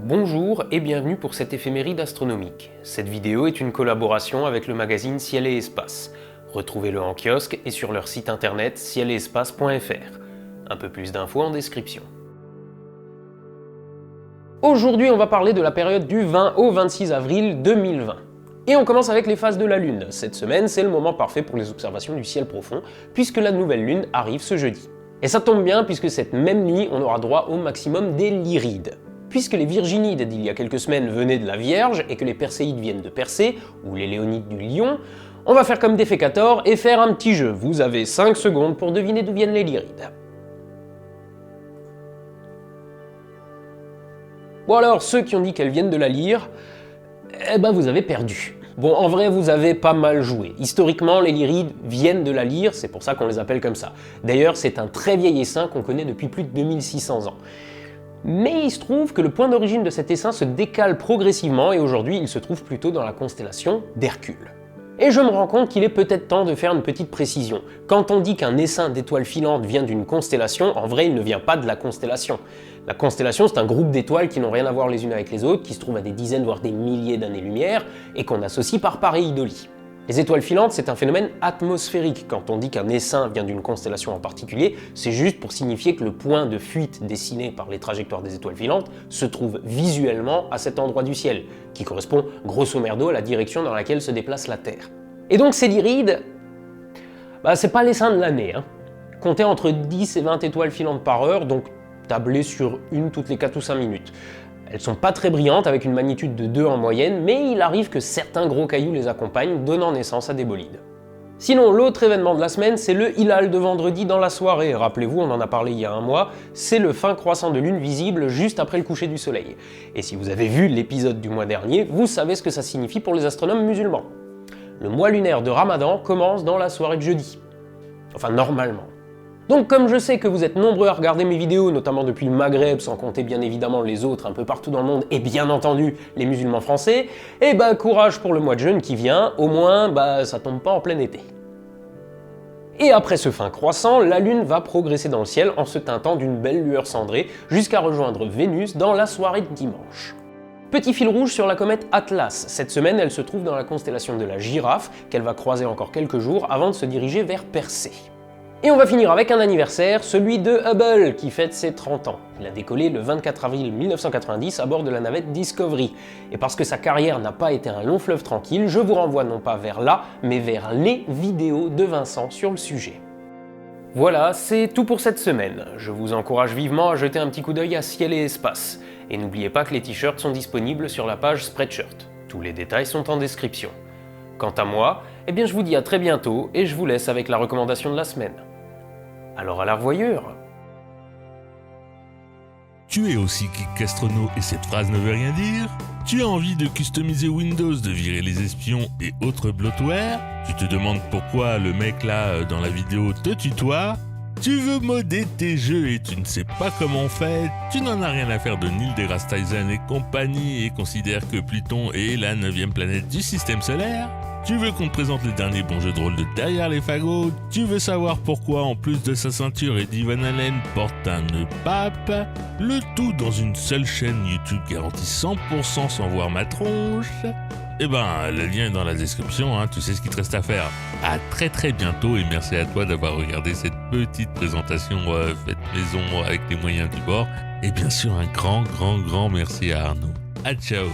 Bonjour et bienvenue pour cette éphéméride astronomique. Cette vidéo est une collaboration avec le magazine Ciel et Espace. Retrouvez-le en kiosque et sur leur site internet cieletespace.fr. Un peu plus d'infos en description. Aujourd'hui, on va parler de la période du 20 au 26 avril 2020. Et on commence avec les phases de la Lune. Cette semaine, c'est le moment parfait pour les observations du ciel profond, puisque la nouvelle Lune arrive ce jeudi. Et ça tombe bien, puisque cette même nuit, on aura droit au maximum des Lyrides. Puisque les Virginides d'il y a quelques semaines venaient de la Vierge et que les Perséides viennent de Persée, ou les Léonides du Lion, on va faire comme Défécator et faire un petit jeu. Vous avez 5 secondes pour deviner d'où viennent les Lyrides. Bon alors, ceux qui ont dit qu'elles viennent de la lyre, eh ben vous avez perdu. Bon, en vrai, vous avez pas mal joué. Historiquement, les Lyrides viennent de la lyre, c'est pour ça qu'on les appelle comme ça. D'ailleurs, c'est un très vieil essaim qu'on connaît depuis plus de 2600 ans. Mais il se trouve que le point d'origine de cet essaim se décale progressivement et aujourd'hui il se trouve plutôt dans la constellation d'Hercule. Et je me rends compte qu'il est peut-être temps de faire une petite précision. Quand on dit qu'un essaim d'étoiles filantes vient d'une constellation, en vrai il ne vient pas de la constellation. La constellation c'est un groupe d'étoiles qui n'ont rien à voir les unes avec les autres, qui se trouvent à des dizaines voire des milliers d'années-lumière et qu'on associe par pareidolie. Les étoiles filantes, c'est un phénomène atmosphérique. Quand on dit qu'un essaim vient d'une constellation en particulier, c'est juste pour signifier que le point de fuite dessiné par les trajectoires des étoiles filantes se trouve visuellement à cet endroit du ciel, qui correspond grosso merdo à la direction dans laquelle se déplace la Terre. Et donc ces Lyrides, c'est pas l'essaim de l'année. Comptez entre 10 et 20 étoiles filantes par heure, donc tablez sur une toutes les 4 ou 5 minutes. Elles sont pas très brillantes, avec une magnitude de 2 en moyenne, mais il arrive que certains gros cailloux les accompagnent, donnant naissance à des bolides. Sinon, l'autre événement de la semaine, c'est le Hilal de vendredi dans la soirée. Rappelez-vous, on en a parlé il y a un mois, c'est le fin croissant de lune visible juste après le coucher du soleil. Et si vous avez vu l'épisode du mois dernier, vous savez ce que ça signifie pour les astronomes musulmans. Le mois lunaire de Ramadan commence dans la soirée de jeudi. Enfin, normalement. Donc comme je sais que vous êtes nombreux à regarder mes vidéos, notamment depuis le Maghreb, sans compter bien évidemment les autres un peu partout dans le monde, et bien entendu les musulmans français, courage pour le mois de jeûne qui vient, au moins ça tombe pas en plein été. Et après ce fin croissant, la Lune va progresser dans le ciel en se teintant d'une belle lueur cendrée, jusqu'à rejoindre Vénus dans la soirée de dimanche. Petit fil rouge sur la comète Atlas. Cette semaine, elle se trouve dans la constellation de la Girafe, qu'elle va croiser encore quelques jours avant de se diriger vers Persée. Et on va finir avec un anniversaire, celui de Hubble, qui fête ses 30 ans. Il a décollé le 24 avril 1990 à bord de la navette Discovery. Et parce que sa carrière n'a pas été un long fleuve tranquille, je vous renvoie non pas vers là, mais vers les vidéos de Vincent sur le sujet. Voilà, c'est tout pour cette semaine. Je vous encourage vivement à jeter un petit coup d'œil à Ciel et Espace. Et n'oubliez pas que les t-shirts sont disponibles sur la page Spreadshirt. Tous les détails sont en description. Quant à moi, je vous dis à très bientôt et je vous laisse avec la recommandation de la semaine. Alors à la revoyure. Tu es aussi geek astrono et cette phrase ne veut rien dire? Tu as envie de customiser Windows, de virer les espions et autres bloatware? Tu te demandes pourquoi le mec là dans la vidéo te tutoie? Tu veux modder tes jeux et tu ne sais pas comment on fait? Tu n'en as rien à faire de Neil deGrasse Tyson et compagnie et considères que Pluton est la 9e planète du système solaire? Tu veux qu'on te présente les derniers bons jeux de rôle de derrière les fagots? Tu veux savoir pourquoi, en plus de sa ceinture, Eddie Van Halen porte un nœud pape? Le tout dans une seule chaîne YouTube garantie 100% sans voir ma tronche? Le lien est dans la description, tu sais ce qu'il te reste à faire. À très bientôt et merci à toi d'avoir regardé cette petite présentation faite maison avec les moyens du bord. Et bien sûr, un grand merci à Arnaud. À ciao!